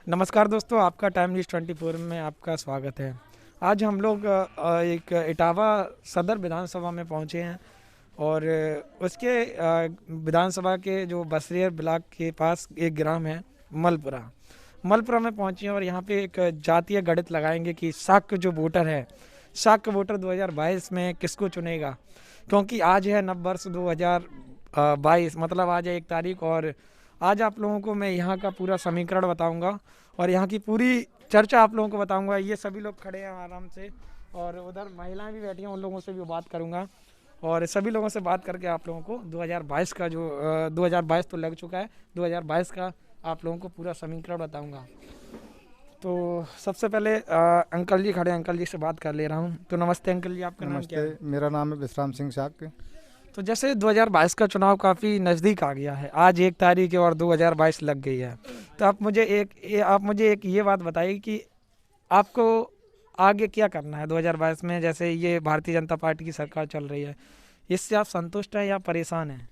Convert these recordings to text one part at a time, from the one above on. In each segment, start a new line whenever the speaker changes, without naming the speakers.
नमस्कार दोस्तों, आपका टाइम न्यूज़ 24 में आपका स्वागत है। आज हम लोग एक इटावा सदर विधानसभा में पहुंचे हैं और उसके विधानसभा के जो बसरेर ब्लॉक के पास एक ग्राम है मलपुरा में पहुंचे हैं और यहां पे एक जातीय गणित लगाएंगे कि शाक्य जो वोटर है, शाक्य वोटर 2022 में किसको चुनेगा। क्योंकि आज है नव वर्ष 2022, मतलब आज है 1 तारीख और आज आप लोगों को मैं यहाँ का पूरा समीकरण बताऊंगा और यहाँ की पूरी चर्चा आप लोगों को बताऊंगा। ये सभी लोग खड़े हैं आराम से और उधर महिलाएं भी बैठी हैं, उन लोगों से भी बात करूंगा और सभी लोगों से बात करके आप लोगों को 2022 का जो 2022 तो लग चुका है, 2022 का आप लोगों को पूरा समीकरण बताऊँगा। तो सबसे पहले अंकल जी खड़े हैं, अंकल जी से बात कर ले रहा हूँ। तो नमस्ते अंकल जी, आपका नाम क्या है?
नमस्ते, मेरा नाम है विश्राम सिंह शाक्य।
तो जैसे 2022 का चुनाव काफ़ी नज़दीक आ गया है, आज 1 तारीख है और 2022 लग गई है। तो आप मुझे एक ये बात बताइए कि आपको आगे क्या करना है 2022 में। जैसे ये भारतीय जनता पार्टी की सरकार चल रही है, इससे आप संतुष्ट हैं या परेशान हैं?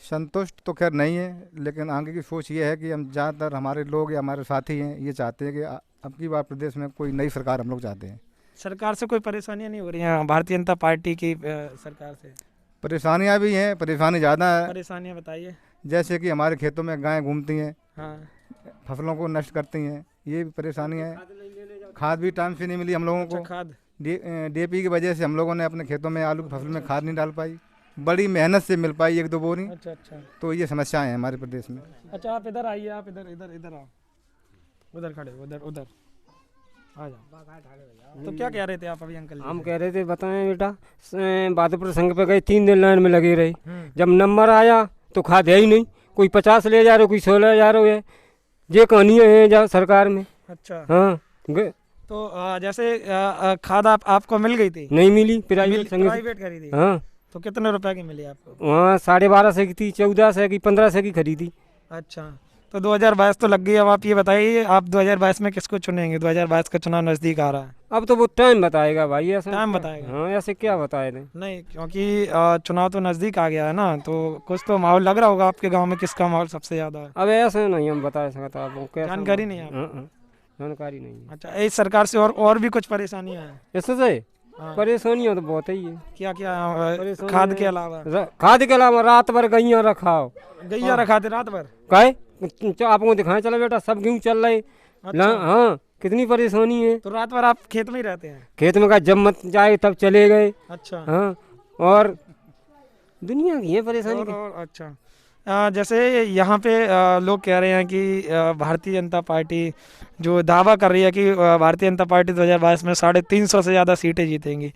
संतुष्ट तो खैर नहीं है, लेकिन आगे की सोच ये है कि हम ज़्यादातर हमारे लोग या हमारे साथी हैं ये चाहते हैं कि अब की बार प्रदेश में कोई नई सरकार हम लोग चाहते हैं।
सरकार से कोई परेशानियां नहीं हो रही हैं भारतीय जनता पार्टी की सरकार से?
परेशानियां भी हैं, परेशानी ज़्यादा है।
परेशानियां बताइए।
जैसे कि हमारे खेतों में गायें घूमती हैं,
हाँ,
फसलों को नष्ट करती हैं, ये भी परेशानी है। खाद भी टाइम से नहीं मिली हम लोगों
अच्छा,
को।
खाद
डीएपी की वजह से हम लोगों ने अपने खेतों में आलू की फसल में खाद नहीं डाल पाई, बड़ी मेहनत से मिल पाई 1-2 बोरी।
अच्छा अच्छा
तो ये समस्याएं हैं हमारे प्रदेश में।
अच्छा, आप इधर आइए, आप इधर इधर इधर आओ, उधर खड़े, उधर उधर आ जाओ। तो क्या कह रहे थे आप अभी अंकल जी
हम
से?
कह रहे थे बताएं बेटा, बहादुरपुर संघ पे गए 3 दिन लाइन में लगे रहे। जब नंबर आया तो खाद है ही नहीं, कोई 50 ले जा रहे, कोई 16 जा रहे है। ये कहानियाँ हैं जा सरकार में।
अच्छा,
हाँ
तो जैसे खाद आपको मिल गई थी?
नहीं मिली, प्राइवेट संघ से।
प्राइवेट खरीदी?
हाँ,
तो कितने रुपए की मिली आपको?
वहाँ 12.5 की थी, 14 की 15 की खरीदी।
अच्छा, तो 2022 तो लग गई। अब आप ये बताइए, आप 2022 में किसको चुनेंगे? 2022 का चुनाव नज़दीक आ रहा है।
अब तो वो टाइम बताएगा भाई, ऐसा
टाइम
क्या?
बताएगा?
हाँ, ऐसे क्या बताए थे?
नहीं, क्योंकि चुनाव तो नज़दीक आ गया है ना, तो कुछ तो माहौल लग रहा होगा आपके गांव में, किसका माहौल सबसे ज़्यादा है?
अब ऐसे नहीं हम बता सकते आपको, कैसा
जानकारी नहीं है आपको?
हाँ, जानकारी नहीं है।
अच्छा, इस सरकार से और भी कुछ परेशानियां हैं?
इससे
हाँ।
परेशानियाँ तो बहुत ही है।
क्या क्या
परेशानी
खाद
है।
के अलावा?
खाद के अलावा रात भर गैया रखाओ।
गैया रखा थे रात भर?
काहे आपको दिखाएं, चलो बेटा सब गेहूँ चल रहे।
अच्छा।
हाँ, कितनी परेशानी है।
तो रात भर आप खेत में ही रहते हैं?
खेत में का जब मत जाए तब चले गए।
अच्छा।
हाँ, और दुनिया की है परेशानी की।
और अच्छा, जैसे यहाँ पे लोग कह रहे हैं कि भारतीय जनता पार्टी जो दावा कर रही है कि भारतीय जनता पार्टी 2022 में 350 से ज़्यादा सीटें जीतेंगी,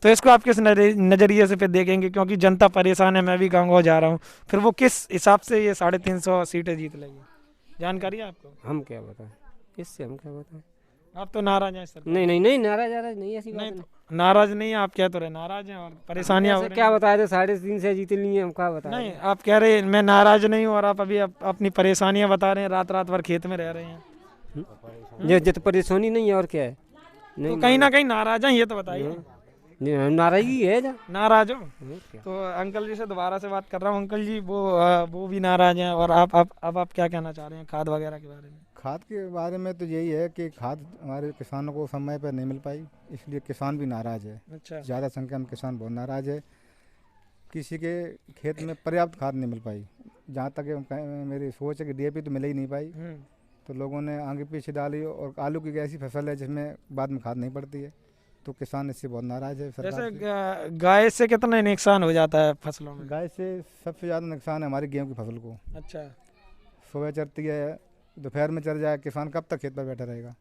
तो इसको आप किस नज़रिए से फिर देखेंगे? क्योंकि जनता परेशान है, मैं भी गाँव जा रहा हूँ, फिर वो किस हिसाब से ये 350 सीटें जीत लेगी? जानकारी है आपको?
हम क्या बताएं, इससे हम क्या बताएं।
आप तो नाराज हैं सर?
नहीं, नाराज नहीं, ऐसी बात
नहीं,
नहीं।
तो नाराज नहीं है आप, क्या तो रहे नाराज हैं और परेशानियां हो
ऐसे
रही
क्या
हैं।
बताए थे, 350 से जीत लिए, हम क्या बताएं।
नहीं, आप कह रहे हैं मैं नाराज नहीं हूँ और आप अभी अपनी परेशानियां बता रहे हैं, रात भर खेत में रह रहे हैं।
ये जित परेशानी नहीं है और क्या है।
तो
नहीं,
कहीं ना कहीं नाराज हैं, ये तो बताइए।
नाराजगी है जा।
नाराज हो?
क्या?
तो अंकल जी से दोबारा से बात कर रहा हूँ। अंकल जी, वो भी नाराज हैं और आप क्या कहना चाह रहे हैं खाद वगैरह के बारे में?
खाद के बारे में तो यही है कि खाद हमारे किसानों को समय पर नहीं मिल पाई, इसलिए किसान भी नाराज़ है।
अच्छा।
ज़्यादा संख्या में किसान बहुत नाराज़ है। किसी के खेत में पर्याप्त खाद नहीं मिल पाई। जहाँ तक मेरी सोच है कि डीएपी तो मिल ही नहीं पाई, तो लोगों ने आगे पीछे डाली। और आलू की ऐसी फसल है जिसमें बाद में खाद नहीं पड़ती है, तो किसान इससे बहुत नाराज़ है सरकार
जैसे
से।
गाय से कितना नुकसान हो जाता है फसलों में?
गाय से सबसे ज़्यादा नुकसान है हमारी गेहूँ की फसल को।
अच्छा।
सुबह चरती है, दोपहर में चर जाए, किसान कब तक खेत पर बैठा रहेगा?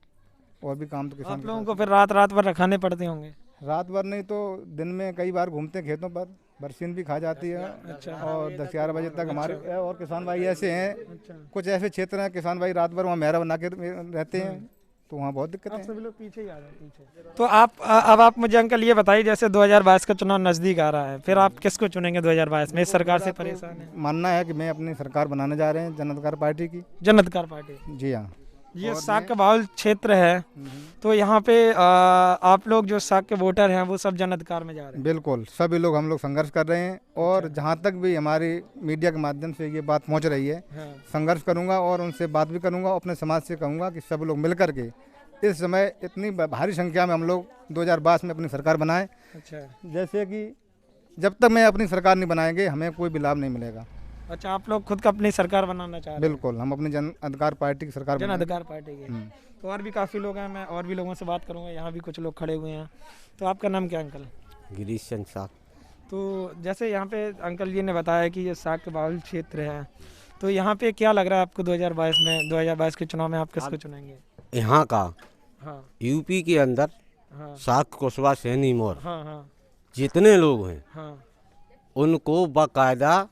और भी काम तो किसान
आप
के
लोगों
पास
को फिर रात भर रखाने पड़ते होंगे?
रात भर नहीं तो दिन में कई बार घूमते हैं खेतों पर, बरसीन भी खा जाती है।
अच्छा।
और 10-11 बजे तक हमारे और किसान भाई ऐसे हैं,
अच्छा।
कुछ ऐसे क्षेत्र हैं किसान भाई रात भर वहाँ मेहरा बना के रहते हैं, तो वहाँ बहुत दिक्कत
आप
है।
सभी लोग पीछे ही आ जाए, पीछे। तो अब आप मुझे अंकल ये बताइए, जैसे 2022 का चुनाव नज़दीक आ रहा है, फिर आप किसको चुनेंगे 2022 में? इस सरकार से परेशान है?
मानना है कि मैं अपनी सरकार बनाने जा रहे हैं जन अधिकार पार्टी की।
जन अधिकार पार्टी?
जी हाँ।
ये
और
साग का बाहुल क्षेत्र है, तो यहाँ पे आप लोग जो साग के वोटर हैं वो सब जन अधिकार में जा रहे हैं।
बिल्कुल सभी लोग हम लोग संघर्ष कर रहे हैं और जहाँ तक भी हमारी मीडिया के माध्यम से ये बात पहुँच रही है,
हाँ।
संघर्ष करूँगा और उनसे बात भी करूँगा, अपने समाज से कहूँगा कि सब लोग मिल करके इस समय इतनी भारी संख्या में हम लोग 2022 में अपनी सरकार बनाएं।
अच्छा
जैसे कि जब तक मैं अपनी सरकार नहीं बनाएंगे हमें कोई भी लाभ नहीं मिलेगा।
अच्छा, आप लोग खुद का अपनी सरकार बनाना चाह रहे हैं?
बिल्कुल, हम अपनी जन अधिकार पार्टी की सरकार
जन
बनाएं।
अधिकार पार्टी के। तो और भी काफ़ी लोग हैं, मैं और भी लोगों से बात करूँगा। यहाँ भी कुछ लोग खड़े हुए हैं। तो आपका नाम क्या अंकल?
गिरीश चंद साग।
तो जैसे यहाँ पे अंकल जी ने बताया कि ये साग का बाहुल क्षेत्र है, तो यहाँ पे क्या लग रहा है आपको 2022 के चुनाव में आप किसको चुनेंगे?
यहाँ का
हाँ
यूपी के अंदर
हाँ
साग कुशवाहा सैनी मोर
हाँ हाँ
जितने लोग हैं
हाँ।
उनको बाकायदा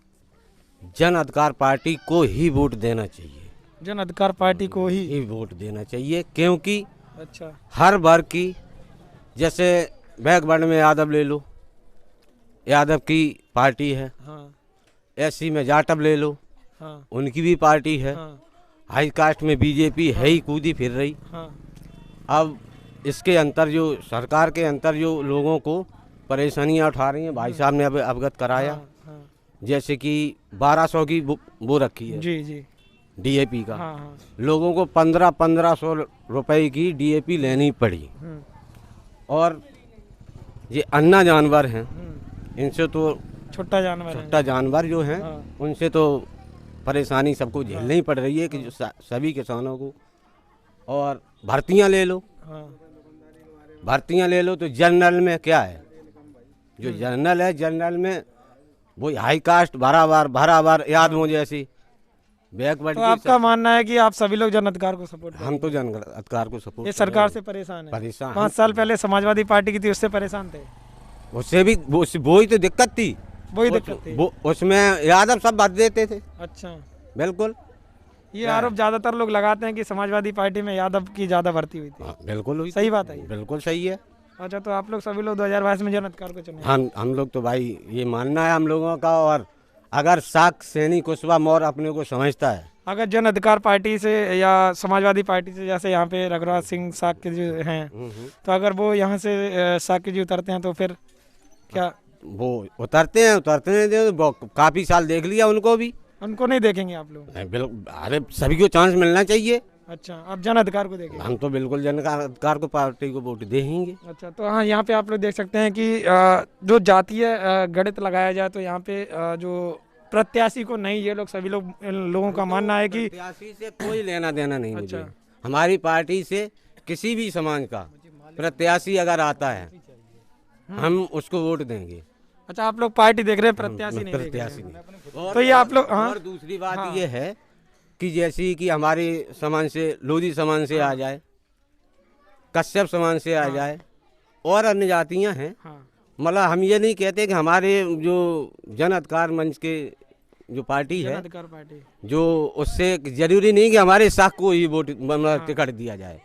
जन अधिकार पार्टी को ही वोट देना चाहिए।
जन अधिकार पार्टी को ही
वोट देना चाहिए, क्योंकि
अच्छा
हर वर्ग की, जैसे बैकवर्ड में यादव ले लो, यादव की पार्टी है।
हाँ
एससी में जाटव ले लो,
हाँ
उनकी भी पार्टी है।
हाँ
हाई कास्ट में बीजेपी है ही कूदी फिर रही।
हाँ
अब इसके अंतर जो सरकार के अंतर जो लोगों को परेशानियां उठा रही हैं, भाई साहब ने अब अवगत कराया।
हाँ, हाँ।
जैसे कि 1200 की वो रखी है
जी जी
डीएपी का।
हाँ हाँ।
लोगों को 1500 रुपए की डीएपी लेनी पड़ी। और ये अन्ना जानवर हैं, इनसे तो
छोटा जानवर है।
छोटा जानवर जो हैं
हाँ।
उनसे तो परेशानी सबको झेलनी पड़ रही है कि जो सभी किसानों को। और भर्तियां ले लो,
हाँ
भर्तियां ले लो तो जनरल में क्या है, जो जनरल है जनरल में वो हाई कास्ट बराबर यादवों जैसी बैकवर्ड
तो आपका मानना है कि आप सभी लोग जन अधिकार को सपोर्ट
हम तो जन अधिकार को सपोर्ट
ये सरकार से परेशान है?
परेशान
5 साल पहले समाजवादी पार्टी की थी, उससे परेशान थे?
उससे भी वो ही तो दिक्कत थी।
वही दिक्कत थी।
उसमें यादव सब बात देते थे।
अच्छा,
बिल्कुल
ये आरोप ज्यादातर लोग लगाते हैं कि समाजवादी पार्टी में यादव की ज्यादा भर्ती हुई थी।
हाँ, बिल्कुल हुई।
सही बात है ये?
बिल्कुल सही है।
अच्छा, तो आप लोग सभी लोग 2022 में जन अधिकार को चुने?
हम लोग तो भाई ये मानना है हम लोगों का। और अगर साग सैनी कुशवाहा मौर्य अपने को समझता है,
अगर जन अधिकार पार्टी से या समाजवादी पार्टी से, जैसे यहाँ पे रघुराज सिंह साग के जो हैं, तो अगर वो यहाँ से साग के जी उतरते हैं तो फिर क्या?
वो उतरते हैं तो काफी साल देख लिया उनको भी।
उनको नहीं देखेंगे आप लोग?
बिल्कुल, अरे सभी को चांस मिलना चाहिए।
अच्छा, आप जन अधिकार को देखेंगे?
हम तो बिल्कुल जन अधिकार को पार्टी को वोट देंगे।
अच्छा, तो हाँ, यहाँ पे आप लोग देख सकते हैं कि जो जातीय गणित लगाया जाए तो यहाँ पे जो प्रत्याशी को नहीं, ये लोग सभी लोग, इन लोगों का मानना है कि
प्रत्याशी से कोई लेना देना नहीं।
अच्छा।
मुझे हमारी पार्टी से किसी भी समाज का प्रत्याशी अगर आता है हम उसको वोट देंगे।
अच्छा, आप लोग पार्टी देख रहे हैं, प्रत्याशी नहीं देख रहे
प्रत्याशी
हैं।
नहीं।
तो ये आप लोग, हाँ।
और दूसरी बात
हाँ।
ये है कि जैसी कि हमारे समाज से लोधी समाज से आ जाए, कश्यप समाज से आ जाए, और अन्य जातियां हैं,
हाँ
मतलब हम ये नहीं कहते कि हमारे जो जन अधिकार मंच के जो पार्टी
जन
है,
अधिकार पार्टी,
जो उससे जरूरी नहीं कि हमारे साख को ही वोट टिकट दिया जाए।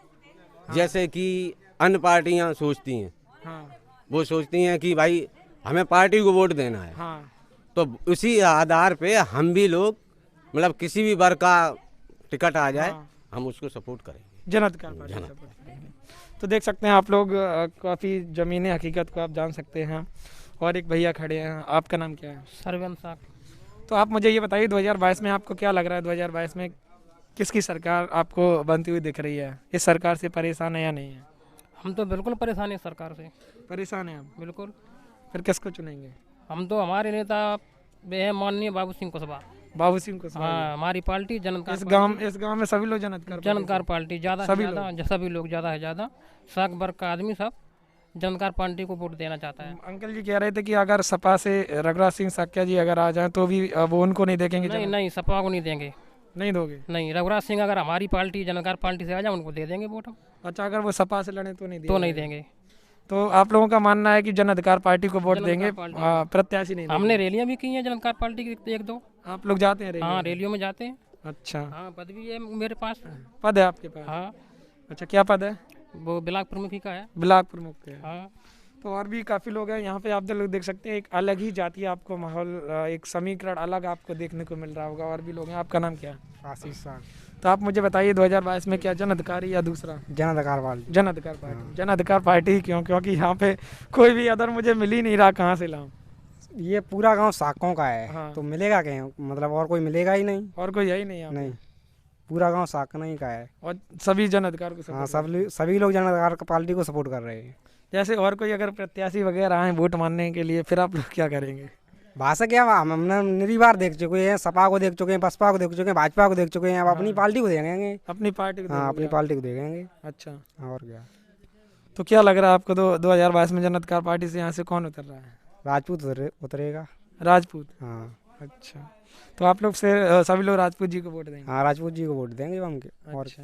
जैसे कि अन्य पार्टियां सोचती हैं,
हाँ
वो सोचती हैं कि भाई हमें पार्टी को वोट देना है,
हाँ
तो उसी आधार पे हम भी लोग, मतलब किसी भी वर्ग का टिकट आ जाए,
हाँ।
हम उसको सपोर्ट करेंगे।
जन अधिकार पार्टी सपोर्ट करेंगे। तो देख सकते हैं आप लोग, काफ़ी ज़मीनी हकीकत को आप जान सकते हैं। और एक भैया खड़े हैं, आपका नाम क्या है?
सरवन साग।
तो आप मुझे ये बताइए, 2022 में आपको क्या लग रहा है? 2022 में किसकी सरकार आपको बनती हुई दिख रही है? इस सरकार से परेशान है या नहीं है?
हम तो बिल्कुल परेशान हैं सरकार से,
परेशान है आप?
बिल्कुल।
फिर किसको चुनेंगे?
हम तो, हमारे नेता वे हैं माननीय बाबू सिंह कुशवाहा।
बाबू सिंह को?
हाँ, हमारी पार्टी जन अधिकार
इस गांव में सभी लोग जन अधिकार
जन अधिकार पार्टी ज़्यादा से
सभी
ज़्यादा, सभी लोग ज़्यादा है ज़्यादा, साग वर्ग का आदमी सब जन अधिकार पार्टी को वोट देना चाहता है।
अंकल जी कह रहे थे कि अगर सपा से रघुराज सिंह साक्या जी अगर आ जाएं तो भी वो उनको नहीं देखेंगे?
नहीं नहीं, सपा को नहीं देंगे।
नहीं दोगे?
नहीं, रघुराज सिंह अगर हमारी पार्टी जन अधिकार पार्टी से आ जाए उनको दे देंगे वोट हम।
अच्छा, अगर वो सपा से लड़े तो नहीं
तो नहीं देंगे।
तो आप लोगों का मानना है कि जन अधिकार पार्टी को वोट
जन
देंगे,
अधिकार पार्टी।
प्रत्याशी नहीं देंगे?
हमने रैलियाँ भी की हैं जन अधिकार पार्टी की, 1-2।
आप लोग जाते हैं रैली
हाँ,
में?
रैलियों में जाते हैं।
अच्छा,
हाँ, पद भी है मेरे पास।
पद है आपके पास?
हाँ,
अच्छा, क्या पद है?
वो ब्लॉक प्रमुखी का है।
ब्लॉक प्रमुख के?
हाँ।
तो और भी काफ़ी लोग हैं यहाँ पे, आप लोग देख सकते हैं, एक अलग ही जातीय आपको माहौल, एक समीकरण अलग आपको देखने को मिल रहा होगा। और भी लोग हैं, आपका नाम क्या है?
आशीष साग।
तो आप मुझे बताइए 2022 में क्या जन अधिकारी या दूसरा?
जन अधिकार पार्टी।
जन अधिकार पार्टी। जन अधिकार पार्टी ही क्यों? क्योंकि यहाँ पे कोई भी अदर मुझे मिल ही नहीं रहा, कहाँ से लाऊं?
ये पूरा गांव साकों का है।
हाँ।
तो मिलेगा क्या, मतलब और कोई मिलेगा ही नहीं।
और कोई है ही नहीं यहाँ पे?
नहीं, पूरा गांव साकना ही का है।
और सभी जन अधिकार को
हाँ,
support करते हैं।
सभी लोग जन अधिकार पार्टी को सपोर्ट कर रहे हैं।
जैसे और कोई अगर प्रत्याशी वगैरह आए वोट मांगने के लिए, फिर आप लोग क्या करेंगे?
भाषा क्या, हमने निरी बार देख चुके हैं, सपा को देख चुके हैं, बसपा को देख चुके हैं, भाजपा को देख चुके हैं, अब अपनी पार्टी को देखेंगे।
अपनी पार्टी को
हाँ,
देखोगे
अपनी
आप?
पार्टी को देखेंगे।
अच्छा,
और क्या।
तो क्या लग रहा है आपको 2022 में जन अधिकार पार्टी से यहाँ से कौन उतर रहा है?
राजपूत उतरेगा।
राजपूत।
हाँ।
अच्छा, तो आप लोग फिर सभी लोग राजपूत जी को वोट देंगे?
हाँ, राजपूत जी को वोट देंगे हम के। और
अच्छा,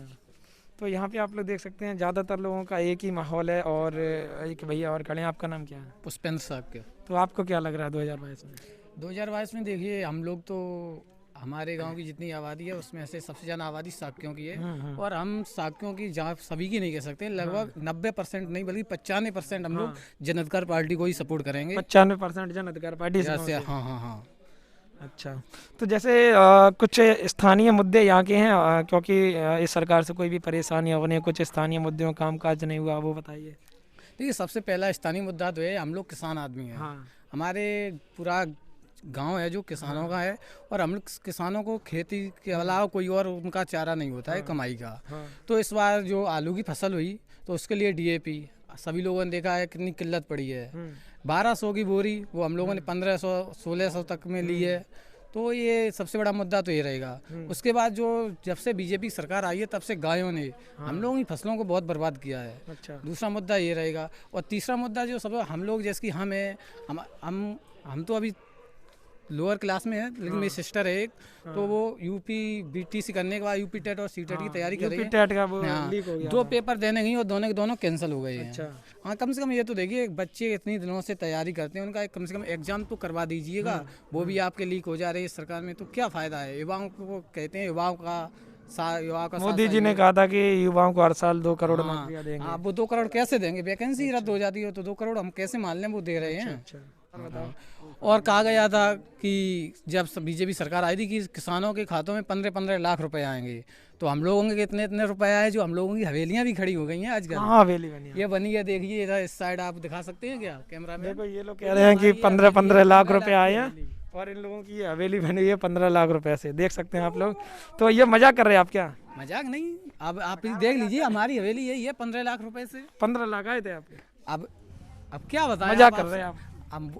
तो यहाँ पे आप लोग देख सकते हैं ज़्यादातर लोगों का एक ही माहौल है। और एक भैया और खड़े हैं, आपका नाम क्या है?
पुष्पेंद्र साहब के।
तो आपको क्या लग रहा है 2022 में?
2022 में देखिए, हम लोग तो हमारे गांव की जितनी आबादी है उसमें से सबसे ज़्यादा आबादी साक्यों की है। और हम साक्यों की जहाँ सभी की नहीं कह सकते, लगभग 90% नहीं बल्कि 95% हम लोग जन अधिकार पार्टी को ही सपोर्ट करेंगे।
95% जन अधिकार पार्टी से?
जैसे हाँ हाँ हाँ।
अच्छा, तो जैसे कुछ स्थानीय मुद्दे यहाँ के हैं, क्योंकि इस सरकार से कोई भी परेशानी हो नहीं, कुछ स्थानीय मुद्दों काम काज नहीं हुआ, वो बताइए।
देखिए, सबसे पहला स्थानीय मुद्दा तो है, हम लोग किसान आदमी हैं।
हाँ।
हमारे पूरा गांव है जो किसानों का है, और हम लोग किसानों को खेती के अलावा कोई और उनका चारा नहीं होता है कमाई का। तो इस बार जो आलू की फसल हुई तो उसके लिए डीएपी सभी लोगों ने देखा है कितनी किल्लत पड़ी है। 1200 की बोरी वो हम लोगों ने 1500-1600 तक में ली है। तो ये सबसे बड़ा मुद्दा तो ये रहेगा। उसके बाद जो जब से बीजेपी सरकार आई है तब से गायों ने हम लोगों की फसलों को बहुत बर्बाद किया है।
अच्छा,
दूसरा मुद्दा ये रहेगा। और तीसरा मुद्दा जो सब हम लोग जैसे कि हम है, हम तो अभी लोअर क्लास में है, लेकिन मेरी सिस्टर है एक, तो वो यूपी बीटीसी करने के बाद यूपी टेट और सीटेट की तैयारी कर रही है।
टेट का वो
हाँ,
लीक हो गया
2
था।
पेपर देने गई और दोनों के दोनों कैंसिल हो गए हैं।
अच्छा।
हाँ, कम से कम ये तो देखिए, बच्चे इतनी दिनों से तैयारी करते हैं, उनका कम से कम एग्जाम तो करवा दीजिएगा। वो भी आपके लीक हो जा रही है सरकार में, तो क्या फ़ायदा है? युवाओं को कहते हैं, युवाओं का
मोदी जी ने कहा था कि युवाओं को हर साल 2 करोड़ नौकरियां देंगे।
आप वो 2 करोड़ कैसे देंगे? वैकेंसी रद्द हो जाती है तो 2 करोड़ हम कैसे मान लें वो दे रहे हैं?
बताओ।
और कहा गया था कि जब बीजेपी सरकार आई थी कि किसानों के खातों में 15-15 लाख रुपए आएंगे, तो हम लोगों के इतने रुपए आए जो हम लोगों की हवेलियां भी खड़ी हो गई हैं आजकल।
हाँ, हवेली बनी है।
ये बनी है, देखिए इधर इस साइड आप दिखा सकते हैं क्या कैमरा में?
देखो, ये लोग कह रहे हैं कि 15-15 लाख रुपए आए हैं और इन लोगों की हवेली बनी हुई है 15 लाख रुपए से। देख सकते हैं आप लोग। तो ये मजाक कर रहे हैं आप क्या?
मजाक नहीं, अब आप देख लीजिए, हमारी हवेली यही है 15 लाख रुपए से।
15 लाख आए थे आपके?
अब क्या बताएं?
मजाक कर रहे हैं आप?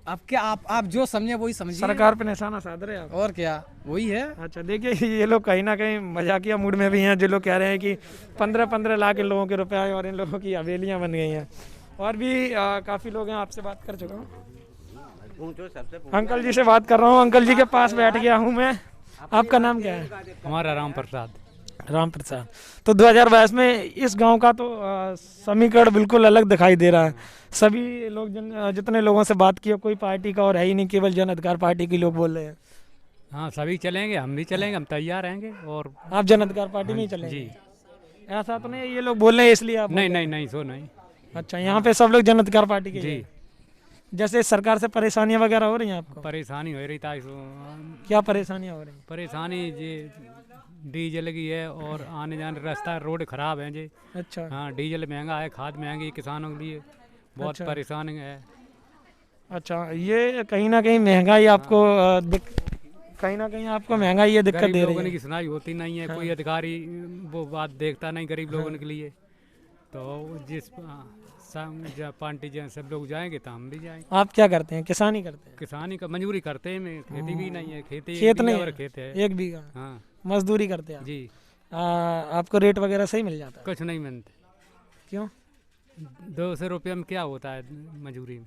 अब क्या आप जो समझे वही समझिए।
सरकार पे निशाना साध रहे हैं आप?
और क्या, वही है।
अच्छा, देखिए, ये लोग कहीं ना कहीं मजाकिया मूड में भी हैं, जो लोग कह रहे हैं कि 15-15 लाख इन लोगों के रुपए आए और इन लोगों की हवेलियां बन गई हैं। और भी काफ़ी लोग हैं, आपसे बात कर चुका हूँ। अंकल जी से बात कर रहा हूँ, अंकल जी के पास बैठ गया हूँ मैं। आपका नाम क्या है?
हमारा राम प्रसाद।
राम प्रसाद। तो 2022 में इस गांव का तो समीकरण बिल्कुल अलग दिखाई दे रहा है। सभी लोग जितने लोगों से बात की, कोई पार्टी का और है ही नहीं, केवल जन अधिकार पार्टी के लोग बोल रहे हैं।
हाँ, सभी चलेंगे, हम भी चलेंगे, हम तैयार रहेंगे। और
आप जन अधिकार पार्टी में ही चलेंगे?
जी।
ऐसा तो नहीं ये लोग बोल रहे हैं इसलिए आप?
नहीं, सो नहीं।
अच्छा, यहाँ पे सब लोग जन अधिकार पार्टी के
जी।
हैं। जैसे सरकार से परेशानियाँ वगैरह हो रही हैं आपको?
परेशानी हो रही था।
क्या परेशानियाँ हो रही हैं?
परेशानी जी डीजल की है, और आने जाने रास्ता रोड खराब है जी।
अच्छा।
हाँ, डीजल महंगा है, खाद महंगी, किसानों के लिए बहुत परेशानी है।
अच्छा, ये कहीं ना कहीं महंगाई आपको कहीं ना कहीं आपको महंगाई ये दिक्कत दे रही है?
की सुनाई होती नहीं है। कोई अधिकारी वो बात देखता नहीं गरीब लोगों के लिए। तो जिस पार्टी सब लोग जाएंगे तो हम भी जाएंगे।
आप क्या करते हैं? किसानी करते हैं?
किसानी का मजदूरी करते हैं। मैं खेती भी नहीं है,
खेत नहीं
और
है?
खेत है
1 बीघा?
हाँ,
मजदूरी करते हैं आप?
जी।
आपको रेट वगैरह सही मिल जाता है?
कुछ नहीं मिलते।
क्यों?
200 रुपये में क्या होता है मजदूरी में?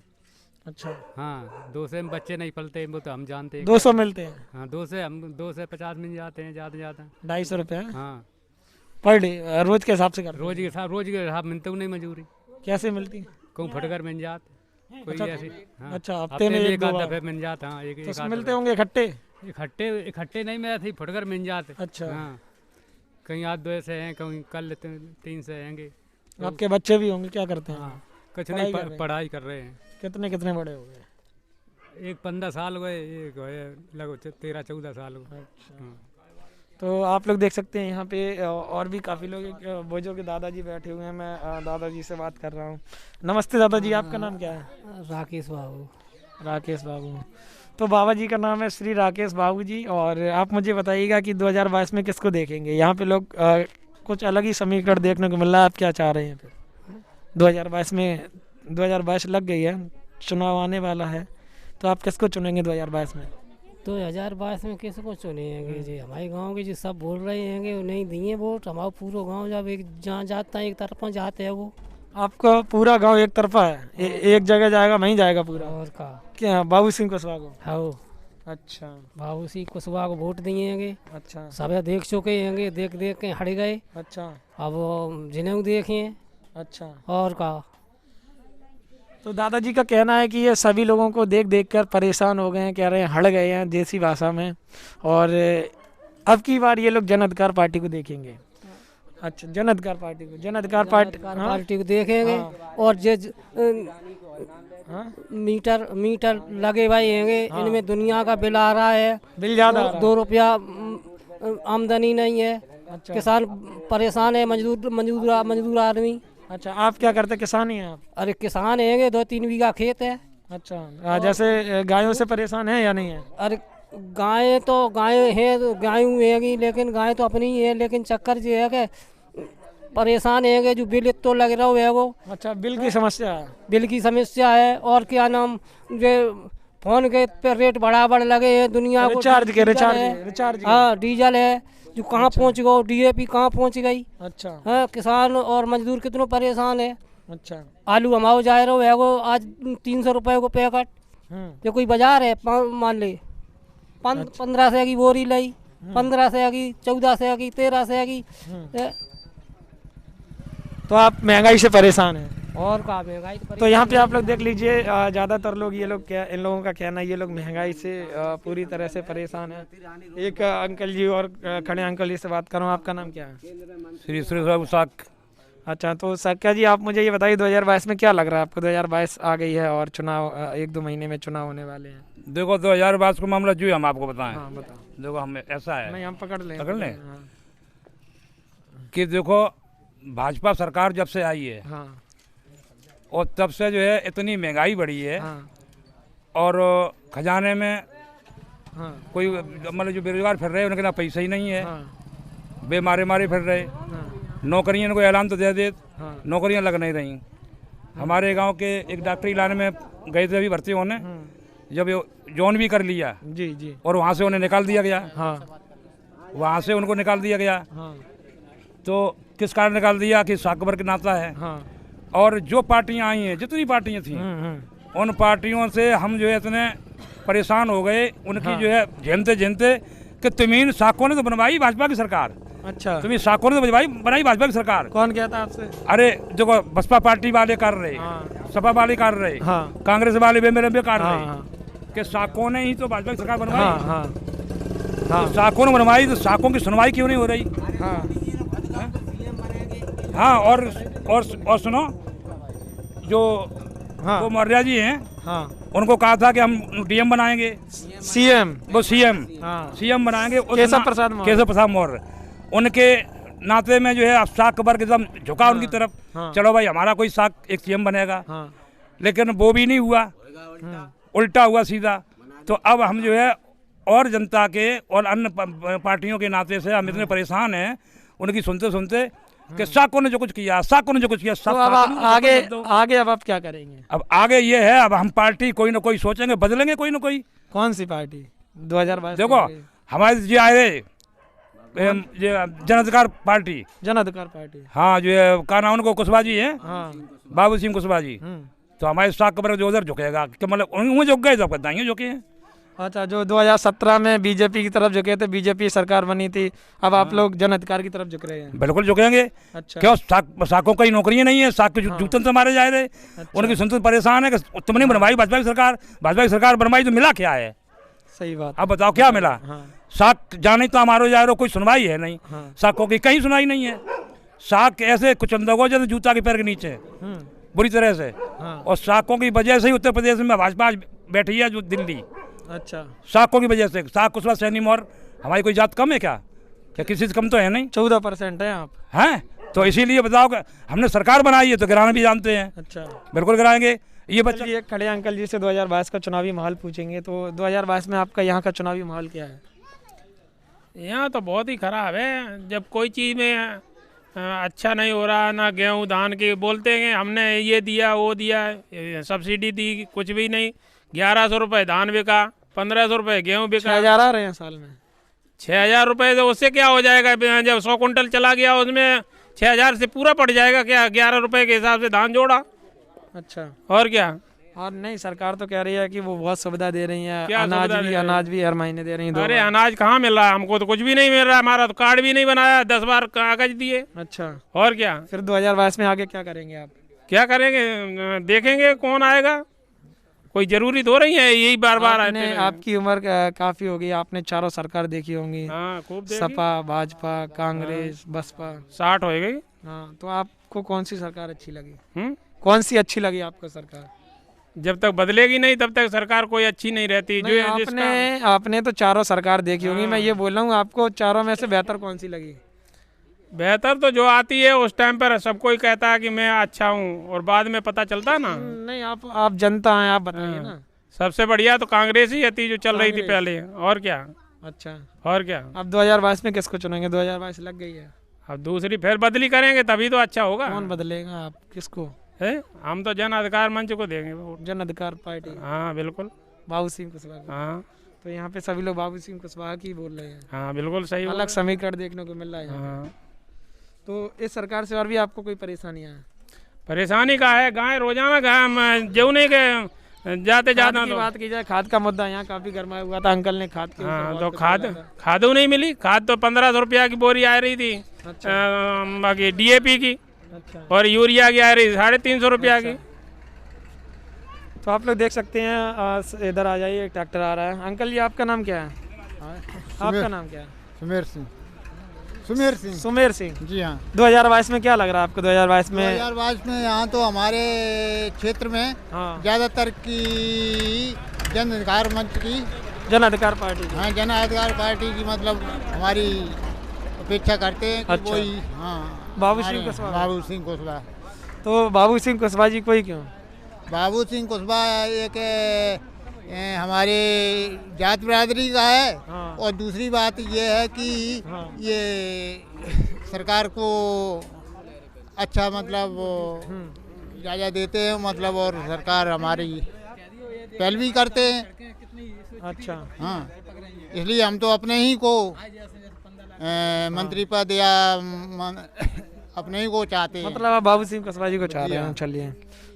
अच्छा।
हाँ, 200 में बच्चे नहीं पलते, वो तो हम जानते हैं।
200 मिलते हैं?
हाँ, 250 मिल जाते हैं ज़्यादा ज़्यादा।
250 रुपये?
हाँ,
पर डे, रोज के हिसाब से करते हैं?
रोज के हिसाब मिलते नहीं मजदूरी।
कैसे मिलती?
कहूँ फटकर मिल जाते कोई ऐसी। हाँ,
अच्छा, हफ्ते में एक
आध दफे मिल जाता। हाँ, एक
तो मिलते होंगे इकट्ठे?
इकट्ठे नहीं, मैं ऐसे ही फटकर मिल जाते।
अच्छा।
हाँ, कहीं 8-2 से हैं, कहीं कल 3 से आएंगे।
आपके बच्चे भी होंगे, क्या करते हैं?
हाँ, कुछ नहीं, पढ़ाई कर रहे हैं।
कितने बड़े हो गए?
एक 15 साल हुए, एक लगभग 13-14 साल हुए।
अच्छा। तो आप लोग देख सकते हैं यहाँ पे और भी काफ़ी लोग, एक बुजुर्ग दादाजी बैठे हुए हैं। मैं दादाजी से बात कर रहा हूँ। नमस्ते दादाजी, आपका नाम क्या है?
राकेश बाबू।
राकेश बाबू। तो बाबा जी का नाम है श्री राकेश बाबू जी। और आप मुझे बताइएगा कि 2022 में किसको देखेंगे? यहाँ पे लोग कुछ अलग ही समीकरण देखने को मिल रहा है। आप क्या चाह रहे हैं फिर 2022 में? 2022 लग गई है, चुनाव आने वाला है, तो आप किसको चुनेंगे 2022 में?
2022 में किसको चुनेंगे जी? हमारे गांव के जो सब बोल रहे हैं वो नहीं दिए वोट। हमारा पूरा गांव जब एक जहाँ जाता है एक तरफा जाते हैं वो।
आपका पूरा गांव एक तरफा है? एक जगह जाएगा, वहीं जाएगा पूरा?
और का
क्या बाबू सिंह कुशवाहा को?
हाँ,
अच्छा,
बाबू सिंह कुशवाहा को वोट दिए हैं।
अच्छा,
सब देख चुके हैं, देख देख के हट गए।
अच्छा,
अब जिन्हें देखें।
अच्छा।
और का
तो दादाजी का कहना है कि ये सभी लोगों को देख देख कर परेशान हो गए हैं, कह रहे हैं हड़ गए हैं देसी भाषा में, और अब की बार ये लोग जन अधिकार पार्टी को देखेंगे। अच्छा, जन अधिकार पार्टी को, जन अधिकार
पार्टी को देखेंगे। और मीटर लगे भाई हैं, इनमें दुनिया का बिल आ रहा है,
बिल ज़्यादा
2 रुपया आमदनी नहीं है।
अच्छा,
किसान परेशान है, मजदूर आदमी।
अच्छा, आप क्या करते? किसान ही हैं आप?
अरे किसान है, 2-3 बीघा खेत है।
अच्छा, जैसे गायों से परेशान है या नहीं है?
अरे गाय है, तो गायों हैगी, लेकिन गाय तो अपनी ही है। लेकिन चक्कर ये है कि परेशान है जो बिल तो लग रहा है वो।
अच्छा, बिल की समस्या है?
बिल की समस्या है। और क्या नाम, जो फोन के पे रेट बराबर लगे हैं दुनिया को।
रिचार्ज
हाँ, डीजल है जो कहाँ पहुँच गो, DAP कहाँ पहुँच गई।
अच्छा,
हाँ, किसान और मजदूर कितनों परेशान है।
अच्छा,
आलू हमारे जा रहे हो आज 300 रुपये को पैकेट। जो कोई बाजार है, मान ले 1500 की बोरी लाई, 1500 की, 1400 की, 1300 की।
तो आप महंगाई से परेशान हैं?
और का महंगाई
तो यहाँ पे आप लोग देख लीजिए, ज़्यादातर लोग, ये लोग क्या, इन लोगों का कहना है ये लोग महंगाई से पूरी तरह से परेशान हैं। एक अंकल जी और खड़े, अंकल जी से बात करूँ। आपका नाम क्या है?
श्री बाबू साक।
अच्छा, तो सक्का जी, आप मुझे ये बताइए 2022 में क्या लग रहा है आपको? 2022 आ गई है और चुनाव 1-2 महीने में चुनाव होने वाले हैं।
देखो 2022 का मामला जो है हम आपको बताएं।
हाँ, बताओ।
देखो हमें ऐसा है,
नहीं, हम पकड़ लें
हाँ। कि देखो भाजपा सरकार जब से आई है,
हाँ,
और तब से जो है इतनी महंगाई बढ़ी है,
हाँ,
और खजाने में
हाँ,
कोई मतलब जो बेरोजगार फिर रहे हैं उनके ना पैसा ही नहीं है,
हाँ,
बेमारे फिर रहे।
हाँ,
नौकरियां को ऐलान तो दे दे,
हाँ,
नौकरियां लग नहीं रही। हमारे गांव के एक डॉक्टरी लाइन में गए थे अभी भर्ती होने, जब जॉन भी कर लिया
जी जी,
और वहाँ से उन्हें निकाल दिया गया।
हाँ,
वहाँ से उनको निकाल दिया गया।
हाँ,
तो किस कारण निकाल दिया? कि साकबर के नाता है।
हाँ,
और जो पार्टियां आई हैं, जितनी पार्टियां थी, उन पार्टियों से हम जो है इतने परेशान हो गए, उनकी जो है झेलते कि तुम्हें साकों ने तो बनवाई भाजपा की सरकार।
अच्छा,
तुम्हें साकों ने तो बनाई भाजपा की सरकार।
कौन कहता आपसे?
अरे देखो, बसपा पार्टी वाले कर रहे, सपा वाले कर रहे,
हाँ,
कांग्रेस वाले बेमेरे कर
हाँ,
रहे,
हाँ,
कि साकों ने ही तो भाजपा की सरकार बनवाई।
हाँ, हाँ, हाँ,
तो साकों ने बनवाई, तो साकों की सुनवाई क्यों नहीं हो रही?
हाँ,
हाँ, और सुनो, जो
हाँ,
वो मौर्य जी हैं,
हाँ,
उनको कहा था कि हम DM बनाएंगे,
CM,
वो CM
हाँ,
बनाएंगे।
केशव प्रसाद
मौर्य उनके नाते में जो है अब साक वर्ग एकदम झुका उनकी तरफ।
हाँ,
चलो भाई, हमारा कोई साक एक CM बनेगा।
हाँ,
लेकिन वो भी नहीं हुआ, उल्टा हुआ सीधा। तो अब हम जो है और जनता के और अन्य पार्टियों के नाते से हम इतने परेशान हैं उनकी सुनते कि साकों ने जो कुछ किया, साकों ने जो कुछ किया।
तो अब आगे अब आप क्या करेंगे?
अब आगे ये है, अब हम पार्टी कोई ना कोई सोचेंगे, बदलेंगे कोई ना कोई।
कौन सी पार्टी? 2022
देखो हमारे जो आए जन अधिकार पार्टी,
हाँ,
जो है का नाम उनको कुशवाहा जी है,
हाँ,
बाबू सिंह कुशवाहा जी। तो हमारे साक वर्ग जो उधर झुकेगा, कि मतलब उन्हें झुक गए, सब दाइयों झुके हैं।
अच्छा, जो 2017 में बीजेपी की तरफ झुके थे, बीजेपी सरकार बनी थी, अब आप लोग जन अधिकार की तरफ झुक रहे हैं?
बिल्कुल झुकेंगे।
अच्छा,
क्यों? साकों कई नौकरियां नहीं है, साक के जूतन से मारे जा रहे।
अच्छा,
उनकी सुनते परेशान है कि तुमने बनवाई भाजपा की सरकार बनवाई, तो मिला क्या है?
सही बात।
अब बताओ क्या मिला?
हाँ,
साक जाने तो हमारे जा रहे, कोई सुनवाई है नहीं।
हाँ,
साकों की कहीं सुनवाई नहीं है। साक ऐसे कुछ अंदर जैसे जूता के पैर के नीचे बुरी तरह से।
हाँ,
और साकों की वजह से ही उत्तर प्रदेश में भाजपा बैठी है, जो दिल्ली।
अच्छा,
साकों की वजह से। साक कुशवाहा सैनी मौर्य, हमारी कोई जात कम है क्या? क्या किसी से कम तो है नहीं?
14% है आप।
हैं तो इसीलिए बताओ कि हमने सरकार बनाई है तो गिराना भी जानते हैं।
अच्छा,
बिल्कुल गिराएंगे। ये बच्चा
चलिए खड़े अंकल जी से 2022 का चुनावी माहौल पूछेंगे। तो 2022 में आपका यहाँ का चुनावी माहौल क्या है?
यहाँ तो बहुत ही खराब है। जब कोई चीज़ में अच्छा नहीं हो रहा, ना गेहूँ धान के बोलते हैं हमने ये दिया वो दिया, सब्सिडी दी, कुछ भी नहीं। 1100 रुपये धान बिका, 1500 रुपये गेहूँ बिका।
6000 आ रहे हैं साल में।
6000 रुपये तो उससे क्या हो जाएगा? जब 100 कुंटल चला गया उसमें 6000 से पूरा पड़ जाएगा क्या? 11 रुपये के हिसाब से धान जोड़ा।
अच्छा,
और क्या?
और नहीं, सरकार तो कह रही है कि वो बहुत सुविधा दे रही है,
क्या
अनाज
सुविधा
भी
दे रही है?
अनाज भी हर महीने दे रही है।
अरे अनाज कहाँ मिल रहा है? हमको तो कुछ भी नहीं मिल रहा है। हमारा तो कार्ड भी नहीं बनाया, 10 बार कागज दिए।
अच्छा,
और क्या?
फिर 2022 में आगे क्या करेंगे आप?
क्या करेंगे? देखेंगे कौन आएगा। कोई जरूरी तो रही है यही बार बार आते
आपने,
हैं।
आपकी उम्र काफी होगी, आपने चारों सरकार देखी होंगी।
हाँ, खूब देखी।
सपा, भाजपा, कांग्रेस, बसपा।
60 हो गई।
हाँ, तो आपको कौन सी सरकार अच्छी लगी? कौन सी अच्छी लगी आपको सरकार?
जब तक बदलेगी नहीं तब तक सरकार कोई अच्छी नहीं रहती।
नहीं,
जो
आपने तो चारों सरकार देखी होगी। मैं ये बोल रहा हूँ, आपको चारों में से बेहतर कौन सी लगी?
बेहतर तो जो आती है उस टाइम पर सब कोई कहता है कि मैं अच्छा हूँ, और बाद में पता चलता है ना।
नहीं, आप जनता हैं, आप बताइए ना।
सबसे बढ़िया तो कांग्रेस ही थी जो चल रही थी पहले। और क्या?
अच्छा,
और क्या?
अब 2022 में किसको चुनेंगे? 2022 लग गई है,
अब दूसरी फिर बदली करेंगे तभी तो अच्छा होगा।
कौन बदलेगा? आप किसको?
है, हम तो जन अधिकार मंच को देंगे वोट।
जन अधिकार पार्टी।
हाँ बिल्कुल,
बाबू सिंह कुशवाहा को।
हाँ
तो यहाँ पे सभी लोग बाबू सिंह कुशवाहा की बोल रहे हैं।
हाँ बिल्कुल सही।
अलग समीकरण देखने को मिल रहा है।
हाँ,
तो इस सरकार से और भी आपको कोई परेशानियाँ हैं?
परेशानी का है, गाय रोजाना गाय जो नहीं के जाते जाते
खाद की बात की जाए, खाद का मुद्दा यहाँ काफी गर्माया हुआ था। अंकल ने खाद के ऊपर
हाँ,
बहुत
तो
कुछ
खाद
बोला था।
खादों नहीं मिली। खाद तो 1500 रुपया की बोरी आ रही थी।
अच्छा।
बाकी DAP की।
अच्छा।
और यूरिया की आ रही 350 रुपया की।
तो आप लोग देख सकते हैं, इधर आ जाइए, एक ट्रैक्टर आ रहा है। अंकल जी, आपका नाम क्या है? आपका नाम क्या है?
सुमेर सिंह। सुमेर सिंह।
सुमेर सिंह
जी हाँ।
2022 में क्या लग रहा है आपको? 2022 में
2022 में यहाँ तो हमारे क्षेत्र में
हाँ,
ज़्यादातर की जन अधिकार मंच की,
जन अधिकार पार्टी की।
हाँ जन अधिकार पार्टी की मतलब हमारी अपेक्षा करते हैं कि
अच्छा।
कोई, हाँ
बाबू सिंह कुशवाहा।
बाबू सिंह कुशवाहा।
तो बाबू सिंह कुशवाहा जी कोई क्यों?
बाबू सिंह कुशवाहा एक हमारे जात बिरादरी का है।
हाँ।
और दूसरी बात ये है कि
हाँ।
ये सरकार को अच्छा मतलब जायजा देते हैं मतलब, और सरकार हमारी पैरवी करते हैं।
अच्छा,
हाँ, इसलिए हम तो अपने ही को मंत्री पद या अपने ही को चाहते हैं।
मतलब आप बाबू सिंह कुशवाहा जी को चाह रहे हैं। चलिए,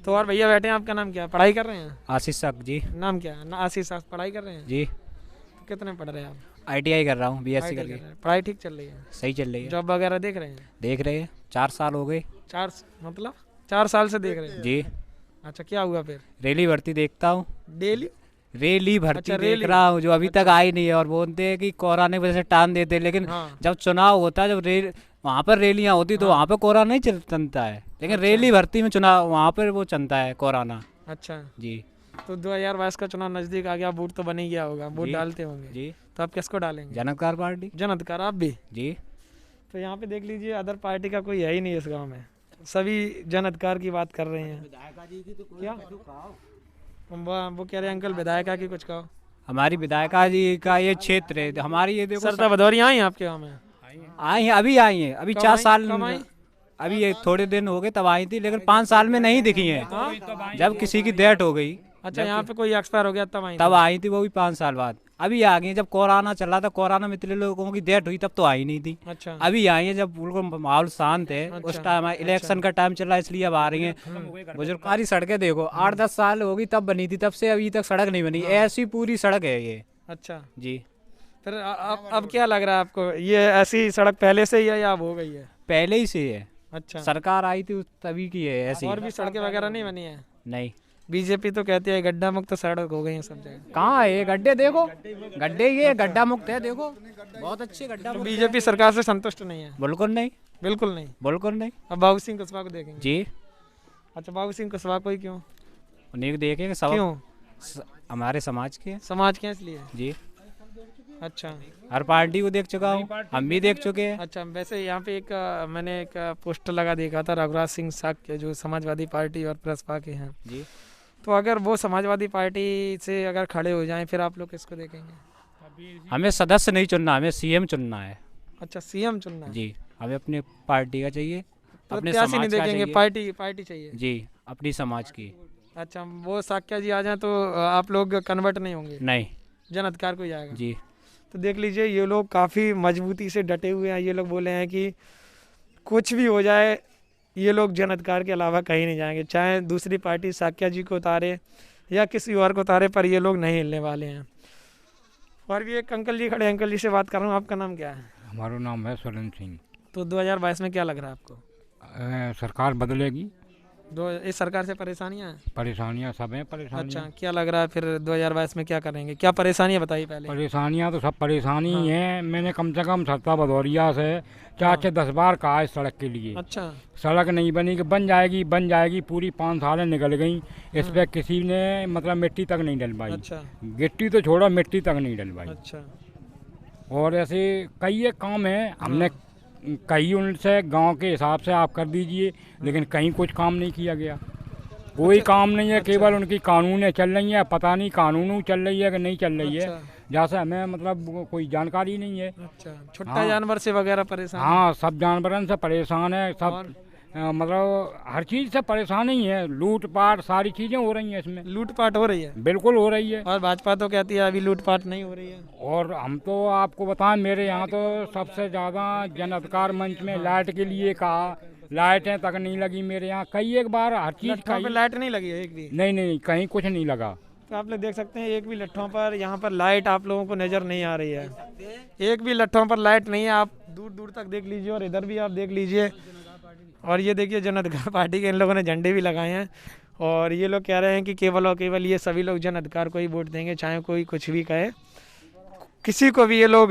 तो और भैया बैठे हैं, आपका नाम क्या है? पढ़ाई कर रहे हैं?
आशीष साहब जी।
नाम क्या है? आशीष साहब पढ़ाई कर रहे हैं
जी।
तो कितने पढ़ रहे हैं आप?
ITI कर रहा हूँ, BSc
ITI कर
करके।
रहे हैं। पढ़ाई ठीक चल रही है?
सही चल रही है।
जॉब वगैरह देख रहे हैं?
देख रहे हैं, 4 साल हो गए।
4 साल से देख रहे हैं
जी।
अच्छा, क्या हुआ फिर?
रेली भर्ती देखता हूँ।
डेली?
रेली भर्ती
अच्छा,
देख
रेली।
रहा हूँ, जो अभी तक आई नहीं है। और बोलते हैं कि कोरोना की वजह से टान देते हैं, लेकिन
हाँ।
जब चुनाव होता है, जब वहाँ पर रैलियाँ होती तो वहाँ पर कोरोना नहीं चलता है, लेकिन रेली भर्ती में चुनाव वहाँ पर वो चलता है कोरोना।
अच्छा
जी।
तो 2022 का चुनाव नजदीक आ गया, वोट तो बन ही गया होगा, वोट
जी।
डालते होंगे
जी।
तो आप किसको डालेंगे?
जन अधिकार पार्टी।
जन अधिकार। आप भी?
जी।
तो यहाँ पे देख लीजिए, अदर पार्टी का कोई है ही नहीं इस गांव में, सभी जन अधिकार की बात कर रहे हैं। क्या वो कह रहे हैं अंकल विधायिका की कुछ कहो?
हमारी विधायिका जी का ये क्षेत्र है, हमारी ये देखो
सरता भदौरिया आई हैं आपके गाँव में?
आई हैं, अभी आई हैं, अभी 4 साल, अभी ये थोड़े दिन हो गए तब आई थी, लेकिन 5 साल में नहीं दिखी हैं। जब किसी की डेथ हो गई,
अच्छा, यहाँ पे कोई एक्सपायर हो गया
तब आई थी, वो भी 5 साल बाद। अभी आ गई जब कोरोना चल रहा था, कोरोना में इतने लोगों की डेथ हुई तब तो आई नहीं थी।
अच्छा।
अभी आई है जब बिल्कुल माहौल शांत है।
अच्छा।
उस टाइम इलेक्शन का टाइम चल रहा है, इसलिए अब आ रही हैं। बुजुर्गकारी सड़कें देखो, 8-10 साल होगी तब बनी थी, तब से अभी तक सड़क नहीं बनी। ऐसी पूरी सड़क है ये।
अच्छा
जी।
फिर अब क्या लग रहा है आपको, ये ऐसी सड़क पहले से ही है या अब हो गई है?
पहले ही से है।
अच्छा,
सरकार आई थी तभी की है ऐसी।
और भी सड़कें वगैरह नहीं बनी है?
नहीं।
बीजेपी तो कहती है गड्ढा मुक्त सड़क हो गई है सब जगह।
कहाँ है ये गड्ढे? देखो गड्ढे, ये गड्ढा मुक्त है, देखो बहुत अच्छे गड्ढा मुक्त।
बीजेपी सरकार से संतुष्ट नहीं है?
बिल्कुल नहीं,
बिल्कुल नहीं,
बिल्कुल नहीं।
अब बाबू सिंह कुशवाहा को देखेंगे?
जी।
अच्छा, बाबू सिंह कुशवाहा को ही क्यों?
उन्हें देखेंगे सब।
क्यों?
हमारे समाज के।
समाज के इसलिए?
जी।
अच्छा,
हर पार्टी को देख चुका हूँ, हम भी देख चुके हैं।
अच्छा। वैसे यहाँ पे एक मैंने एक पोस्टर लगा देखा था, रघुराज सिंह साक्य जो समाजवादी पार्टी और प्रसपा के हैं
जी।
तो अगर वो समाजवादी पार्टी से अगर खड़े हो जाएं फिर आप लोग किसको देखेंगे?
हमें सदस्य नहीं चुनना, हमें सीएम चुनना है।
अच्छा, सीएम चुनना है
जी, हमें अपनी पार्टी का चाहिए, अपने
प्रत्याशी नहीं
समाज का
देखेंगे,
चाहिए।
पार्टी चाहिए।
जी, अपनी समाज की।
अच्छा, वो साक्या जी आ जाए तो आप लोग कन्वर्ट नहीं होंगे?
नहीं,
जन अधिकार को जाएगा
जी।
तो देख लीजिए ये लोग काफ़ी मजबूती से डटे हुए हैं। ये लोग बोले हैं कि कुछ भी हो जाए ये लोग जन अधिकार के अलावा कहीं नहीं जाएंगे, चाहे दूसरी पार्टी साक्या जी को उतारे या किसी और को उतारे, पर ये लोग नहीं हिलने वाले हैं। और भी एक अंकल जी खड़े, अंकल जी से बात कर रहा हूँ। आपका नाम क्या है?
हमारा नाम है सुरेंद्र सिंह।
तो 2022 में क्या लग रहा है आपको?
सरकार बदलेगी।
इस सरकार से परेशानियाँ हैं?
परेशानियाँ सब हैं, परेशानियाँ।
अच्छा, क्या लग रहा है फिर 2022 में क्या करेंगे? क्या परेशानियाँ बताइए पहले।
परेशानियाँ तो सब परेशानी ही हैं। मैंने कम से कम सत्ता भदौरिया से 4-10 बार कहा है सड़क के लिए।
अच्छा,
सड़क नहीं बनी कि बन जाएगी पूरी 5 सालें निकल गई, इस पर किसी ने मतलब मिट्टी तक नहीं डलवाई।
अच्छा,
गिट्टी तो छोड़ो, मिट्टी तक नहीं डलवाई।
अच्छा।
और ऐसे कई एक काम है, हमने कहीं उनसे गांव के हिसाब से आप कर दीजिए, लेकिन कहीं कुछ काम नहीं किया गया। कोई काम नहीं है, केवल उनकी कानूनें चल रही हैं। पता नहीं कानून चल रही है कि नहीं चल रही है, जैसे हमें मतलब कोई जानकारी नहीं है।
अच्छा, छुट्टा जानवर से वगैरह परेशान?
हाँ, सब जानवरों से परेशान है, सब मतलब हर चीज़ से परेशान ही है। लूट पाट सारी चीज़ें हो रही हैं इसमें।
लूट पाट हो रही है?
बिल्कुल हो रही है।
और भाजपा तो कहती है अभी लूट पाट नहीं हो रही है।
और हम तो आपको बताएं, मेरे यहाँ तो सबसे ज़्यादा जन अधिकार मंच में लाइट के लिए कहा, लाइटें तक नहीं लगी मेरे यहाँ। कई एक बार हर चीज़
का लाइट नहीं लगी है एक भी?
नहीं, कहीं कुछ नहीं लगा।
तो आप लोग देख सकते हैं एक भी लट्ठों पर यहाँ पर लाइट आप लोगों को नज़र नहीं आ रही है। एक भी लट्ठों पर लाइट नहीं है। आप दूर दूर तक देख लीजिए और इधर भी आप देख लीजिए। और ये देखिए जन अधिकार पार्टी के इन लोगों ने झंडे भी लगाए हैं और ये लोग कह रहे हैं कि केवल और केवल ये सभी लोग जन अधिकार को ही वोट देंगे, चाहे कोई कुछ भी कहे। किसी को भी ये लोग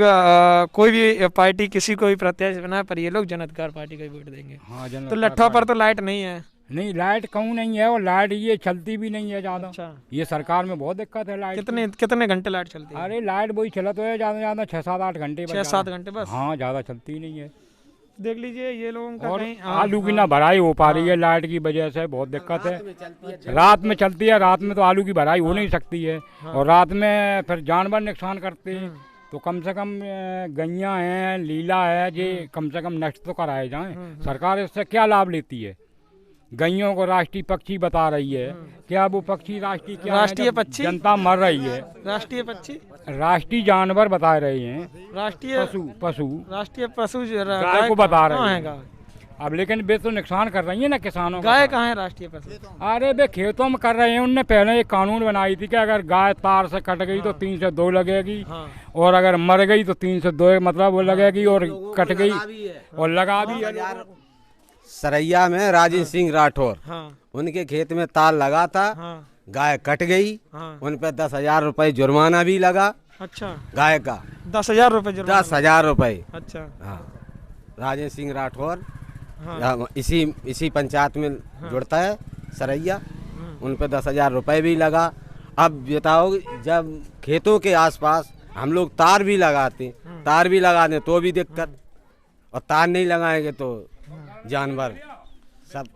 कोई भी पार्टी किसी को भी प्रत्याशी बनाए, पर ये लोग जन अधिकार पार्टी को ही वोट देंगे।
हाँ,
तो लट्ठों पर तो लाइट नहीं है?
नहीं, लाइट कहूँ नहीं है, और लाइट ये चलती भी नहीं है ज़्यादा।
अच्छा,
ये सरकार में बहुत दिक्कत है लाइट।
कितने घंटे लाइट चलती है?
अरे लाइट वही चला तो है ज़्यादा 6-7-8 घंटे।
6-7 घंटे बस?
हाँ, ज़्यादा चलती ही नहीं है।
देख लीजिए ये लोगों का
और
कहीं
आलू की ना भराई हो पा रही है लाइट की वजह से, बहुत दिक्कत है। रात में चलती है, रात में तो आलू की भराई हो नहीं सकती है। और रात में फिर जानवर नुकसान करते हैं। तो कम से कम गैया हैं, लीला है, ये कम से कम नष्ट तो कराए जाएं। सरकार इससे क्या लाभ लेती है? गैयों को राष्ट्रीय पक्षी बता रही है, क्या वो पक्षी राष्ट्रीय क्या
राष्ट्रीय पक्षी?
जनता मर रही है।
राष्ट्रीय पक्षी,
राष्ट्रीय जानवर बता रहे हैं।
राष्ट्रीय
पशु
राष्ट्रीय पशु
गाय को बता रहे हैं।
गाय
अब लेकिन वे तो नुकसान कर रही है ना किसानों।
गाय कहाँ है राष्ट्रीय पशु?
अरे वे खेतों में कर रहे हैं। उनने पहले एक कानून बनाई थी कि अगर गाय तार से कट गई तो 3 से 2 लगेगी, और अगर मर गई तो 3 से 2 मतलब वो लगेगी, और कट गई और लगा भी है।
सरैया में राजेंद्र सिंह राठौर, उनके खेत में तार लगा था, गाय कट गई, उन पर 10,000 रुपये जुर्माना भी लगा।
अच्छा,
गाय का
10,000 रुपये जुर्माना?
10,000 रुपये।
अच्छा,
हाँ, राजेंद्र सिंह राठौर इसी पंचायत में जुड़ता है सरैया, उन पर 10,000 रुपये भी लगा। अब बताओ, जब खेतों के आसपास हम लोग तार भी लगाते तो भी दिक्कत, और तार नहीं लगाएंगे तो जानवर सब।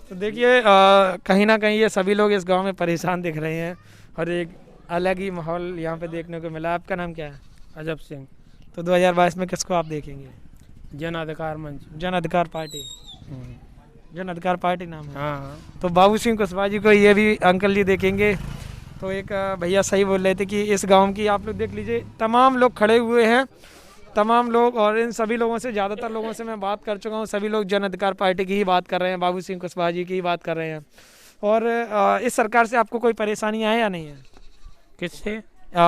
तो देखिए कहीं ना कहीं ये सभी लोग इस गांव में परेशान दिख रहे हैं और एक अलग ही माहौल यहाँ पे देखने को मिला। आपका नाम क्या है?
अजब सिंह।
तो 2022 में किसको आप देखेंगे?
जन अधिकार मंच,
जन अधिकार पार्टी। जन अधिकार पार्टी नाम है?
हाँ।
तो बाबू सिंह कुशवाहा जी को ये भी अंकल जी देखेंगे। तो एक भैया सही बोल रहे थे कि इस गांव की आप लोग देख लीजिए, तमाम लोग खड़े हुए हैं, तमाम लोग, और इन सभी लोगों से, ज़्यादातर लोगों से मैं बात कर चुका हूँ, सभी लोग जन अधिकार पार्टी की ही बात कर रहे हैं, बाबू सिंह कुशवाहा जी की ही बात कर रहे हैं। और इस सरकार से आपको कोई परेशानियाँ है या नहीं है?
किससे?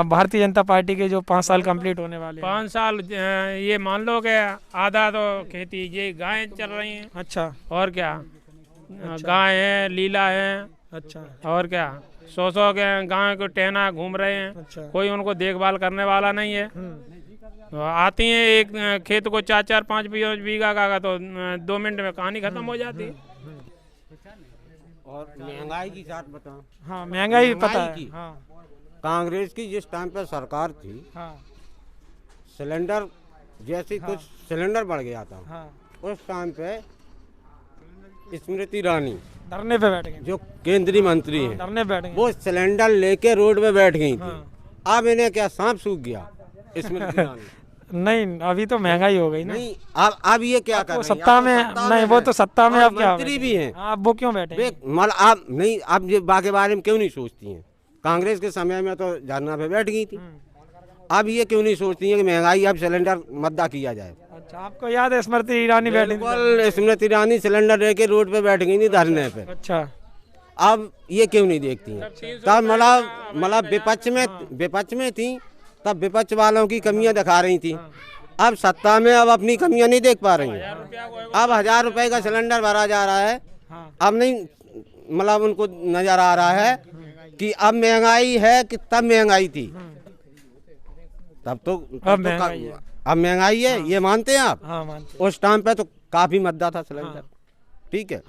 भारतीय जनता पार्टी के जो 5 साल कंप्लीट होने वाले
5 साल, ये मान लो कि आधा तो खेती ये गायें चल रही हैं।
अच्छा,
और क्या? गाय है, लीला है।
अच्छा,
और क्या? 100 के गाय को टहना घूम रहे हैं।
अच्छा,
कोई उनको देखभाल करने वाला नहीं है। तो आती हैं, एक खेत को 4-4, 5 बीघा का, तो 2 मिनट में कहानी खत्म हो जाती है।
और महंगाई की बात बताओ।
हाँ, महंगाई पता है। हाँ,
कांग्रेस की जिस टाइम पे सरकार थी,
हाँ
सिलेंडर जैसे
हाँ।
कुछ सिलेंडर बढ़ गया था,
हाँ
उस टाइम पे स्मृति ईरानी
धरने पे बैठ गए,
जो केंद्रीय मंत्री हैं,
धरने पे बैठ गए।
वो सिलेंडर लेके रोड पे बैठ गई थी।
हाँ।
अब इन्हें क्या सांप सूख गया स्मृति ईरानी?
नहीं, अभी तो महंगाई हो गई ना।
नहीं, अब ये क्या कर
वो
रही हैं?
सत्ता
अब
में
सत्ता
नहीं, वो तो सत्ता में
और
अब क्या
मंत्री भी हैं।
आप वो क्यों बैठे?
मतलब आप नहीं, आप ये बाकी बारे में क्यों नहीं सोचती हैं? कांग्रेस के समय में तो धरना पे बैठ गई थी, अब ये क्यों नहीं सोचती हैं कि महंगाई अब सिलेंडर मद्दा किया जाए?
अच्छा, आपको याद है स्मृति ईरानी बैठी थी?
बिल्कुल, स्मृति ईरानी सिलेंडर लेके रोड पे बैठ गई थी धरने पे।
अच्छा,
अब ये क्यों नहीं देखती हैं? तब मतलब विपक्ष में थी, तब विपक्ष वालों की कमियां दिखा रही थी। अब सत्ता में अब अपनी कमियां नहीं देख पा रही हैं। अब 1000 रुपए का सिलेंडर भरा जा रहा है, अब नहीं मतलब उनको नजर आ रहा है कि अब महंगाई है कि तब महंगाई थी। अब महंगाई है, ये मानते हैं आप?
हाँ मानते।
उस टाइम पे तो काफी मद्दा था सिलेंडर, ठीक है।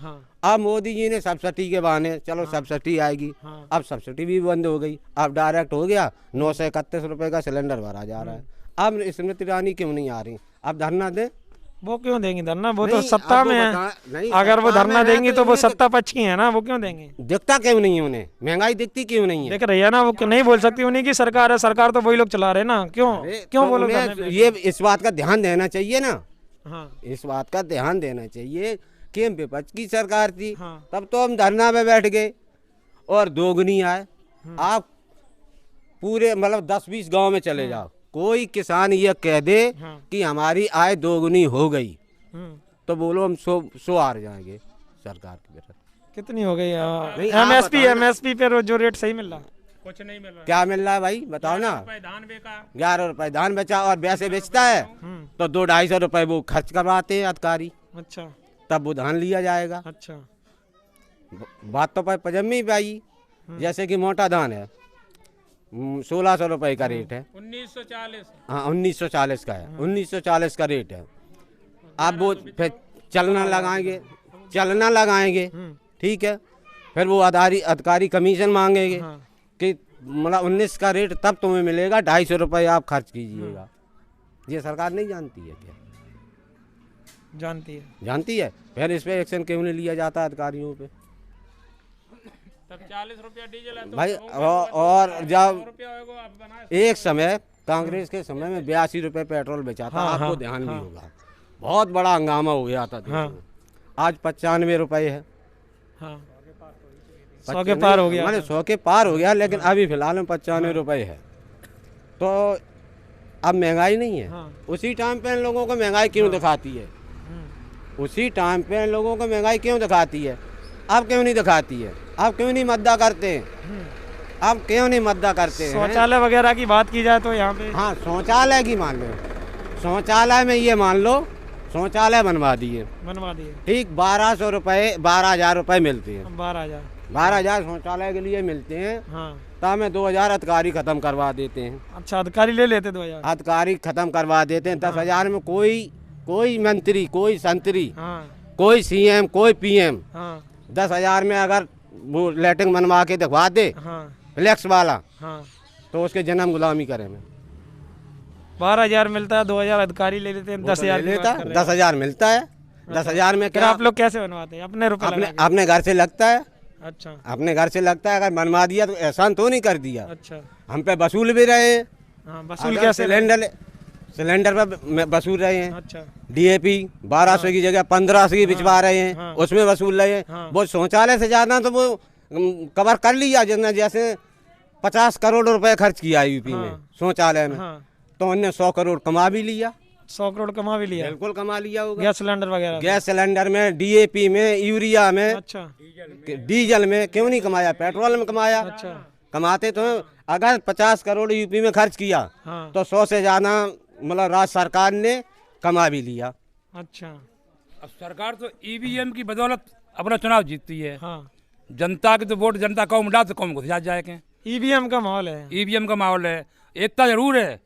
अब मोदी जी ने सब्सिडी के बहाने, चलो सब्सिडी आएगी, अब सब्सिडी भी बंद हो गई, अब डायरेक्ट हो गया 931 रुपए का सिलेंडर भरा जा रहा है। अब स्मृति ईरानी क्यों नहीं आ रही? अब धरना दे।
वो क्यों देंगी धरना? वो तो
नहीं,
सत्ता
अब वो
में है।
नहीं,
अगर वो
सत्ता
धरना
में है
देंगी तो वो सत्ता पक्ष की है ना, वो क्यों देंगे?
दिखता क्यों नहीं है उन्हें? महंगाई दिखती क्यों नहीं है?
देख रही है ना, वो नहीं बोल सकती, उन्हीं की सरकार है, सरकार तो वही लोग चला रहे ना, क्यों क्यों
तो
बोलो?
उन्हें ये इस बात का ध्यान देना चाहिए ना,
हाँ
इस बात का ध्यान देना चाहिए कि विपक्ष की सरकार थी, तब तो हम धरना पे बैठ गए और दोगुनी आए। आप पूरे मतलब 10-20 गांव में चले जाओ, कोई किसान ये कह दे कि हमारी आय दोगुनी हो गई, तो बोलो हम 100 हार जाएंगे सरकार की तरफ।
कितनी हो गई?
नहीं, आप
एमएसपी पे जो रेट सही मिल रहा,
कुछ नहीं मिल रहा।
क्या मिल रहा है भाई बताओ ना? 11 रुपए धान बेचा, और वैसे बेचता है तो 200-250 रुपए वो खर्च करवाते हैं अधिकारी।
अच्छा,
तब वो धान लिया जाएगा।
अच्छा,
बात तो पजम्मी पे आई। जैसे कि मोटा धान है 1600 रुपए का रेट है,
1940।
हाँ 1940 का है, 1940 का रेट है। आप वो फिर चलना लगाएंगे, ठीक है, फिर वो अधिकारी कमीशन मांगेंगे कि मतलब 19 का रेट तब तुम्हें मिलेगा, 250 रुपए आप खर्च कीजिएगा। ये सरकार नहीं जानती है क्या? जानती है। फिर इस पे एक्शन क्यों नहीं लिया जाता अधिकारियों पे?
तब 40 रुपया डीजल है तो
भाई और जब एक समय कांग्रेस के समय में 82 रुपए पेट्रोल बेचा था, आपको ध्यान भी होगा, बहुत बड़ा हंगामा हो गया था देश में। आज 95 रुपए है,
100 के पार हो गया,
मैंने 100 के पार हो गया, लेकिन अभी फिलहाल में 95 रुपए है। तो अब महंगाई नहीं है। उसी टाइम पे इन लोगों को महंगाई क्यों दिखाती है? उसी टाइम पे इन लोगों को महंगाई क्यों दिखाती है? अब क्यों नहीं दिखाती है? अब क्यों नहीं मद्दा करते हैं? अब क्यों नहीं मद्दा करते हैं?
शौचालय वगैरह की बात की जाए तो यहाँ पे,
हाँ शौचालय की मान लो, शौचालय में ये मान लो शौचालय बनवा दिए, ठीक, 1200 रुपए 12,000 रुपए मिलते हैं। 12,000 शौचालय के लिए मिलते हैं। तो हमें 2,000 अधिकारी खत्म करवा देते हैं।
अच्छा, अधिकारी ले लेते 2,000?
अधिकारी खत्म करवा देते हैं। 10,000 में कोई मंत्री, कोई संतरी, कोई सीएम, कोई पीएम 10,000 में अगर वो लेटरिंग बनवा के दिखवा दे फ्लैक्स वाला, तो उसके जन्म गुलामी करें में।
12,000 मिलता है, 2,000 अधिकारी ले लेते हैं, 10,000
लेता, 10,000 मिलता है। 10,000 में क्या
आप लोग कैसे बनवाते हैं? अपने रुपए
अपने घर से लगता है।
अच्छा,
अपने घर से लगता है। अगर बनवा दिया तो एहसान तो नहीं कर दिया।
अच्छा,
हम पे वसूल भी रहे हैं।
वसूल कैसे?
सिलेंडर पर वसूल रहे हैं।
अच्छा,
DAP 1200 की जगह 1500 की भिजवा रहे हैं, उसमें वसूल रहे हैं। वो शौचालय से ज्यादा तो वो कवर कर लिया, जितना जैसे 50 करोड़ रुपए खर्च किया यूपी में शौचालय में, तो उन्होंने 100 करोड़ कमा भी लिया।
100 करोड़ कमा भी लिया?
बिल्कुल कमा लिया होगा।
गैस सिलेंडर वगैरह,
गैस सिलेंडर में, DAP में, यूरिया में,
अच्छा,
डीजल में क्यों नहीं कमाया? पेट्रोल में कमाया।
अच्छा,
कमाते तो अगर 50 करोड़ यूपी में खर्च किया तो 100 से ज्यादा मतलब राज्य सरकार ने कमा भी लिया।
अच्छा,
अब सरकार तो EVM की बदौलत अपना चुनाव जीतती है। जनता के तो वोट जनता कौन डाल तो कौन घुस जाए के।
EVM का माहौल है।
EVM का माहौल है। एकता जरूर है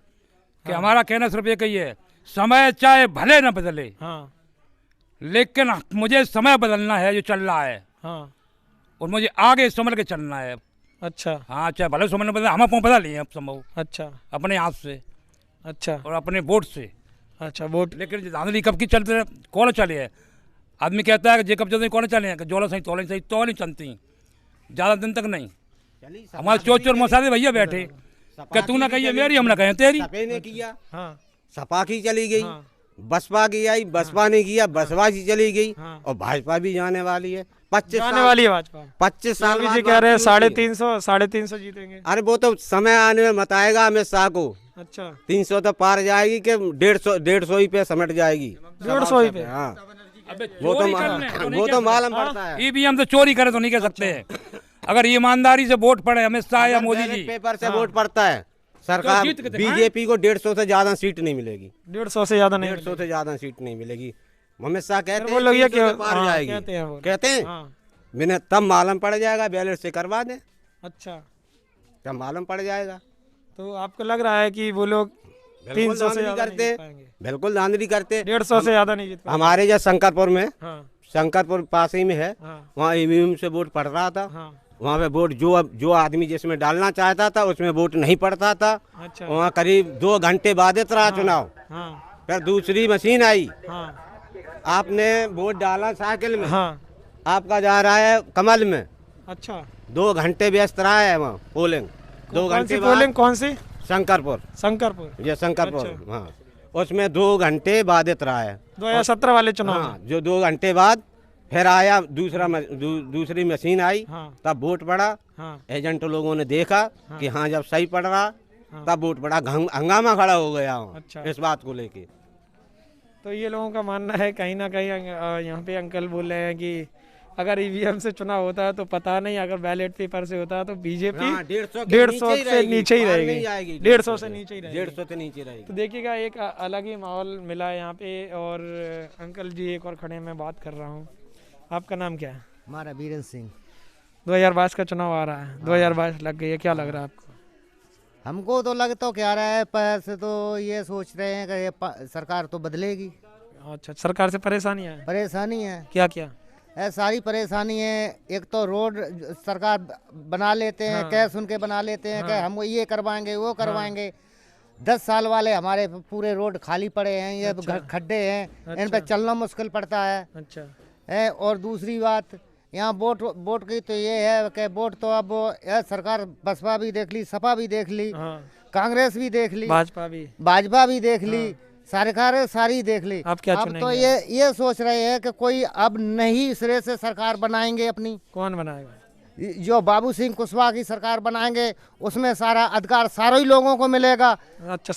कि हमारा कहना सिर्फ एक ही है, समय चाहे भले न बदले, लेकिन मुझे समय बदलना है जो चल रहा है, और मुझे आगे संभल के चलना है।
अच्छा
हाँ, चाहे भले सुमन बदले, हम अपने बदल लिए अब संभव।
अच्छा
अपने हाथ से।
अच्छा
और अपने वोट से।
अच्छा वोट।
लेकिन धांधली कब की चलते रहे, कौन चले है? आदमी कहता है कि जे कब चलते कौन चले हैं, जोला सही तोले सही तो नहीं चलती ज़्यादा दिन तक नहीं। हमारे चोर चोर मसाले भैया बैठे कि तू ना कहिए मेरी, हम ना कहें तेरी।
सपे ने किया,
हाँ
सपा की चली गई, बसपा की आई, बसपा ने किया, बसपा की चली गई, और भाजपा भी जाने वाली है। 25
जाने वाली है भाजपा।
25 साल
जी
बाद
कह रहे हैं
वापसी
350 जीतेंगे।
अरे वो तो समय आने में बताएगा अमित शाह को।
अच्छा
300 तो पार जाएगी कि 150 ही पे समेट जाएगी।
150 ही पे।
हाँ
वो
तो मालूम पड़ता है।
ईवीएम तो चोरी करे तो नहीं कह सकते हैं। अगर ईमानदारी से वोट पड़े अमित शाह या मोदी जी,
पेपर से वोट पड़ता है, सरकार बीजेपी को 150 से ज्यादा सीट नहीं मिलेगी।
150 से ज्यादा नहीं,
150 से ज्यादा सीट नहीं मिलेगी। अमित शाह कहते
वो लोग ये
हैं पार जाएगी, कहते हैं मैंने तब मालूम पड़ जाएगा, बैलेट से करवा दें।
अच्छा
तब मालूम पड़ जाएगा।
तो आपको लग रहा है कि वो लोग 300 से ज्यादा
करते, बिल्कुल धांधली करते,
150 से ज्यादा नहीं जीत पाएंगे।
हमारे जहाँ शंकरपुर में, शंकरपुर पास ही में है,
हाँ।
वहाँ ईवीएम से वोट पड़ रहा था। वहाँ पे वोट जो आदमी जिसमें डालना चाहता था उसमें वोट नहीं पड़ता था।
अच्छा।
वहाँ करीब 2 घंटे बाधित रहा चुनाव। फिर दूसरी मशीन आई, आपने वोट डाला साइकिल में, आपका जा रहा है कमल में।
अच्छा
2 घंटे व्यस्त रहा है वहाँ पोलिंग। 2 घंटे
पोलिंग कौन सी?
शंकरपुर ये शंकरपुर। हाँ उसमें 2 घंटे बाधित रहा है
2017 वाले चुनाव।
हाँ, जो 2 घंटे बाद फिर आया दूसरी मशीन आई, तब वोट पड़ा। एजेंट लोगों ने देखा कि हाँ जब सही पड़ रहा तब वोट पड़ा, हंगामा खड़ा हो गया।
अच्छा।
इस बात को लेके
तो ये लोगों का मानना है, कहीं ना कहीं यहाँ पे अंकल बोल रहे हैं कि अगर ईवीएम से चुनाव होता है तो पता नहीं, अगर बैलेट पेपर से होता है तो बीजेपी 150 से नीचे ही रहेगी, 150 से नीचे ही रहेगी,
150 से नीचे रहेगी।
तो देखिएगा एक अलग ही माहौल मिला है यहाँ पे। और अंकल जी एक और खड़े, मैं बात कर रहा हूँ। आपका नाम क्या है?
हमारा वीरेंद्र सिंह।
2022 का चुनाव आ रहा है, 2022 लग गई है, क्या लग रहा है आपको?
हमको तो लग तो क्या रहा है, पर से तो ये सोच रहे हैं कि ये सरकार तो बदलेगी।
अच्छा सरकार से परेशानी है?
परेशानी है।
क्या क्या?
सारी परेशानी है। एक तो रोड सरकार बना लेते हैं, कैश उनके बना लेते हैं कि हम ये करवाएंगे वो करवाएंगे। 10 साल वाले हमारे पूरे रोड खाली पड़े हैं, ये खड्डे हैं, इन पर चलना मुश्किल पड़ता है।
अच्छा।
और दूसरी बात यहाँ वोट की तो ये है कि वोट तो अब सरकार बसपा भी देख ली, सपा भी देख ली, कांग्रेस भी देख ली, भाजपा भी देख ली, सरकारें सारी देख ली।
अब क्या
अब तो ये सोच रहे हैं कि कोई अब नई सिरे से सरकार बनाएंगे अपनी।
कौन बनाएगा?
जो बाबू सिंह कुशवाहा की सरकार बनाएंगे उसमें सारा अधिकार सारे ही लोगों को मिलेगा।
अच्छा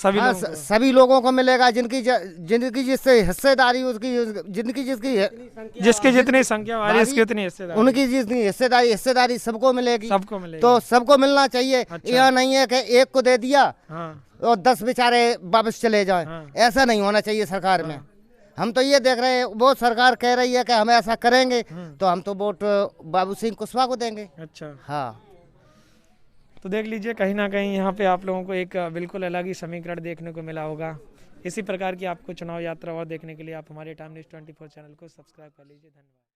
सभी लोगों को मिलेगा, जिनकी जिससे हिस्सेदारी, उसकी जिनकी जिसकी जितनी संख्या वाली उसकी उतनी हिस्सेदारी, उनकी जितनी हिस्सेदारी सबको मिलेगी। तो सबको मिलना चाहिए। यह नहीं है कि एक को दे दिया और 10 बेचारे वापस चले जाएं। ऐसा नहीं होना चाहिए सरकार में। हम तो ये देख रहे हैं, वो सरकार कह रही है कि हम ऐसा करेंगे, तो हम तो वोट बाबू सिंह कुशवाहा को देंगे।
अच्छा
हाँ।
तो देख लीजिए, कहीं ना कहीं यहाँ पे आप लोगों को एक बिल्कुल अलग ही समीकरण देखने को मिला होगा। इसी प्रकार की आपको चुनाव यात्रा और देखने के लिए आप हमारे टाइम न्यूज़ 24 चैनल को सब्सक्राइब कर लीजिए। धन्यवाद।